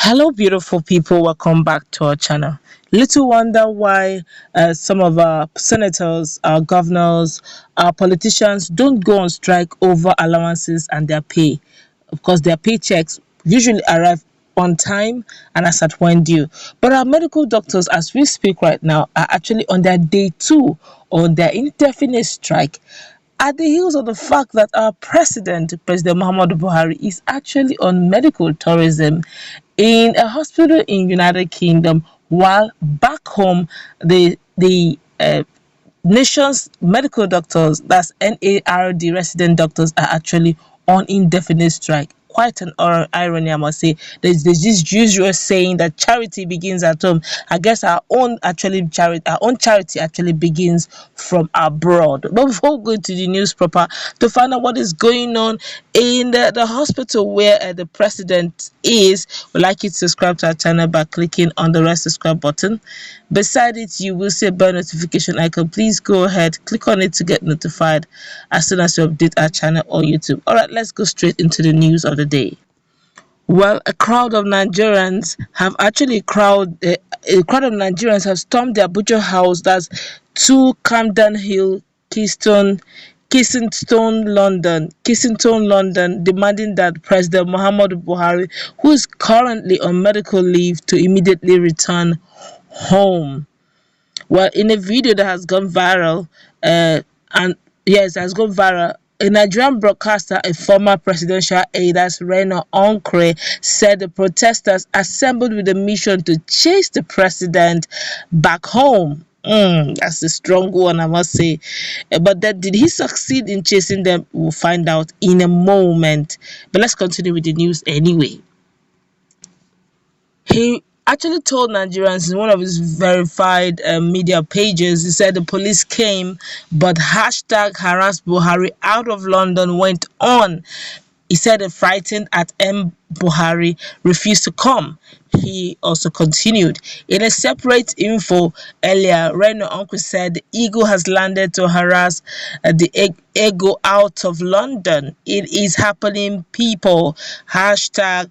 Hello, beautiful people. Welcome back to our channel. Little wonder why some of our senators, our governors, our politicians don't go on strike over allowances and their pay. Of course, their paychecks usually arrive on time and as at when due. But our medical doctors, as we speak right now, are actually on their day two on their indefinite strike at the heels of the fact that our President Muhammadu Buhari, is actually on medical tourism in a hospital in United Kingdom, while back home the nation's medical doctors, that's NARD resident doctors, are actually on indefinite strike. Quite an irony, I must say. There's this usual saying that charity begins at home. I guess our own charity actually begins from abroad. But before we go to the news proper, to find out what is going on in the hospital where the president is, we'd like you to subscribe to our channel by clicking on the red subscribe button. Beside it, you will see a bell notification icon. Please go ahead, click on it to get notified as soon as we update our channel or YouTube. All right, let's go straight into the news of the day. Well, a crowd of Nigerians have stormed the Abuja house, that's 2 Camden Hill, Kensington, London, demanding that President Muhammadu Buhari, who is currently on medical leave, to immediately return home. Well, in a video that has gone viral, a Nigerian broadcaster, a former presidential aide, that's Reno Onkre, said the protesters assembled with a mission to chase the president back home. That's a strong one, I must say. But did he succeed in chasing them? We'll find out in a moment. But let's continue with the news anyway. He actually told Nigerians in one of his verified media pages, he said the police came, but hashtag harass Buhari out of London went on. He said the frightened at Buhari refused to come. He also continued. In a separate info earlier, Reno Uncle said the eagle has landed to harass the ego out of London. It is happening, people. Hashtag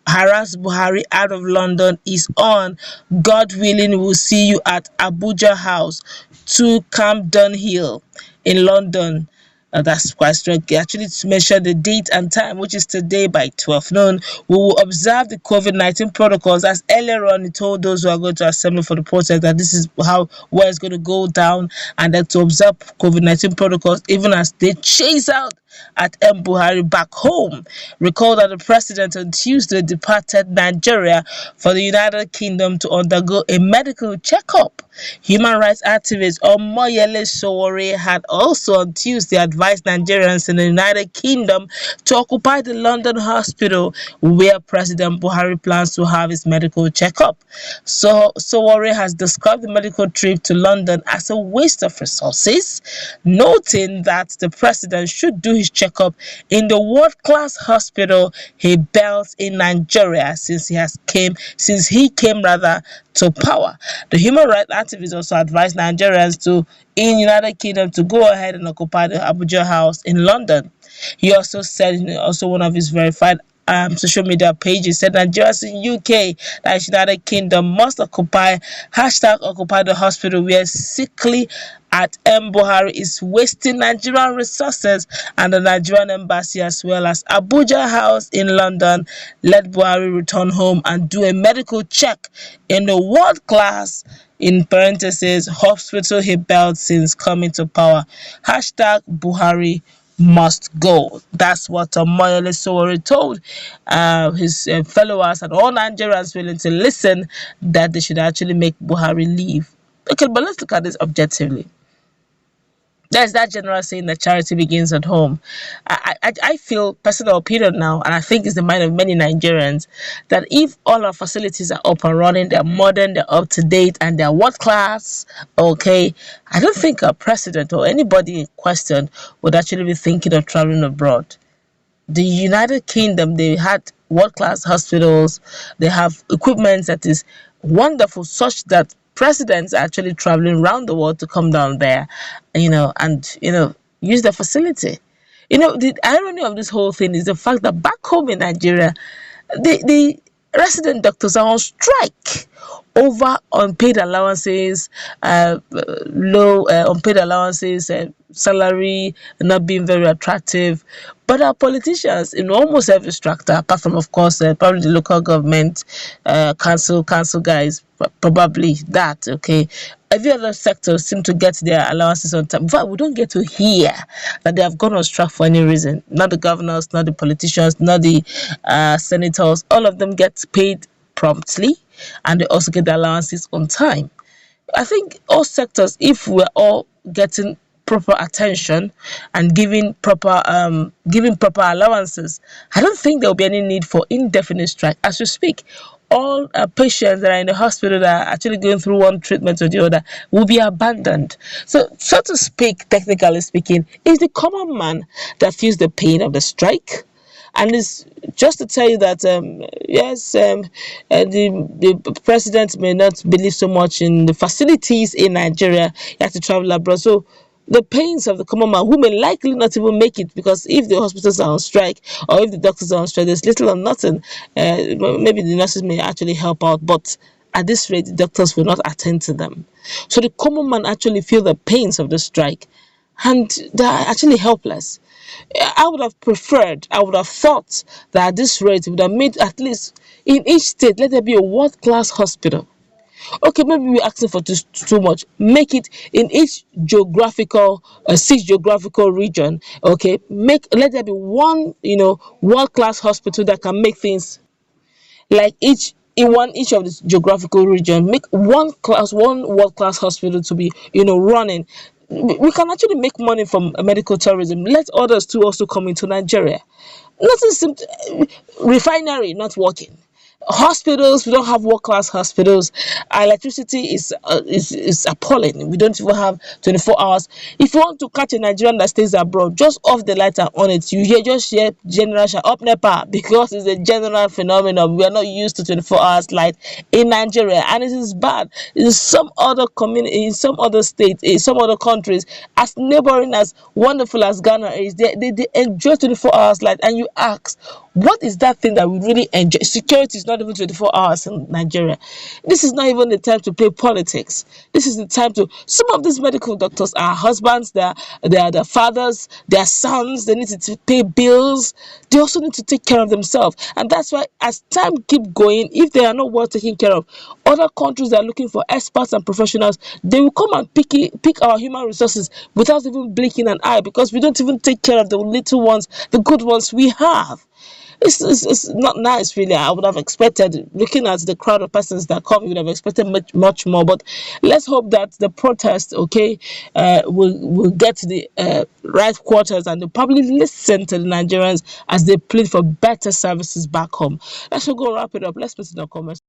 harass Buhari out of London is on. God willing, we'll see you at Abuja House, 2 Camden Hill in London. That's quite strong. Actually, to measure the date and time, which is today by 12 noon, we will observe the COVID-19 protocols. As earlier on, he told those who are going to assemble for the protest that this is where it's going to go down, and then to observe COVID-19 protocols even as they chase out at Buhari back home. Recall that the president on Tuesday departed Nigeria for the United Kingdom to undergo a medical checkup. Human rights activist Omoyele Sowore had also on Tuesday advised Nigerians in the United Kingdom to occupy the London hospital where President Buhari plans to have his medical checkup. So Sowore has described the medical trip to London as a waste of resources, noting that the president should do his checkup in the world-class hospital he built in Nigeria since he came to power. The human rights activist also advised Nigerians in United Kingdom to go ahead and occupy the Abuja House in London. He also said in one of his verified social media pages, said Nigerians in UK, that United Kingdom, must occupy the hospital where sickly at Buhari is wasting Nigerian resources, and the Nigerian embassy as well as Abuja House in London. Let Buhari return home and do a medical check in the world class, in parentheses, hospital he built since coming to power. Hashtag Buhari must go. That's what Omoyele Sowore told his followers and all Nigerians willing to listen, that they should actually make Buhari leave. Okay, but let's look at this objectively. There's that general saying that charity begins at home. I feel, personal opinion now, and I think it's the mind of many Nigerians, that if all our facilities are up and running, they're modern, they're up to date, and they're world class, okay, I don't think a president or anybody in question would actually be thinking of traveling abroad. The United Kingdom, they had world class hospitals, they have equipment that is wonderful, such that presidents are actually traveling around the world to come down there, and use the facility. The irony of this whole thing is the fact that back home in Nigeria, the Resident doctors are on strike over unpaid allowances, low unpaid allowances, salary not being very attractive. But our politicians in almost every structure, apart from of course probably the local government, council guys, probably that, okay. Every other sector seem to get their allowances on time. In fact, we don't get to hear that they have gone on strike for any reason. Not the governors, not the politicians, not the senators. All of them get paid promptly, and they also get the allowances on time. I think all sectors, if we're all getting proper attention and giving proper allowances, I don't think there will be any need for indefinite strike. As we speak, all patients that are in the hospital that are actually going through one treatment or the other will be abandoned. So to speak, technically speaking, it's the common man that feels the pain of the strike. And it's just to tell you that yes, the president may not believe so much in the facilities in Nigeria. He has to travel abroad, so the pains of the common man who may likely not even make it, because if the hospitals are on strike or if the doctors are on strike, there's little or nothing. Maybe the nurses may actually help out, but at this rate the doctors will not attend to them. So the common man actually feel the pains of the strike, and they are actually helpless. I would have preferred, I would have thought that at this rate, it would have made at least in each state, let there be a world class hospital. Okay, maybe we're asking for too much. Make it in each geographical, 6 geographical region. Okay, let there be one, world class hospital that can make things like each of the geographical region, make one world class hospital to be running. We can actually make money from medical tourism. Let others too also come into Nigeria. Nothing seems refinery not working. Hospitals, we don't have world class hospitals. Our electricity is appalling. We don't even have 24 hours. If you want to catch a Nigerian that stays abroad, just off the light and on it, just hear general shout up NEPA, because it's a general phenomenon. We are not used to 24 hours light in Nigeria, and it is bad in some other community, in some other states, in some other countries, as neighboring, as wonderful as Ghana is. They enjoy 24 hours light, and you ask, what is that thing that we really enjoy? Security is not even 24 hours in Nigeria. This is not even the time to play politics. This is the time to. Some of these medical doctors are husbands, they are their fathers, their sons. They need to pay bills. They also need to take care of themselves, and that's why as time keep going, if they are not well taken care of, other countries that are looking for experts and professionals, they will come and pick our human resources without even blinking an eye, because we don't even take care of the little ones, the good ones we have. It's not nice, really. I would have expected, looking at the crowd of persons that come, you would have expected much more. But let's hope that the protest, okay, will get to the right quarters, and they'll probably listen to the Nigerians as they plead for better services back home. Let's go wrap it up. Let's put in our comments.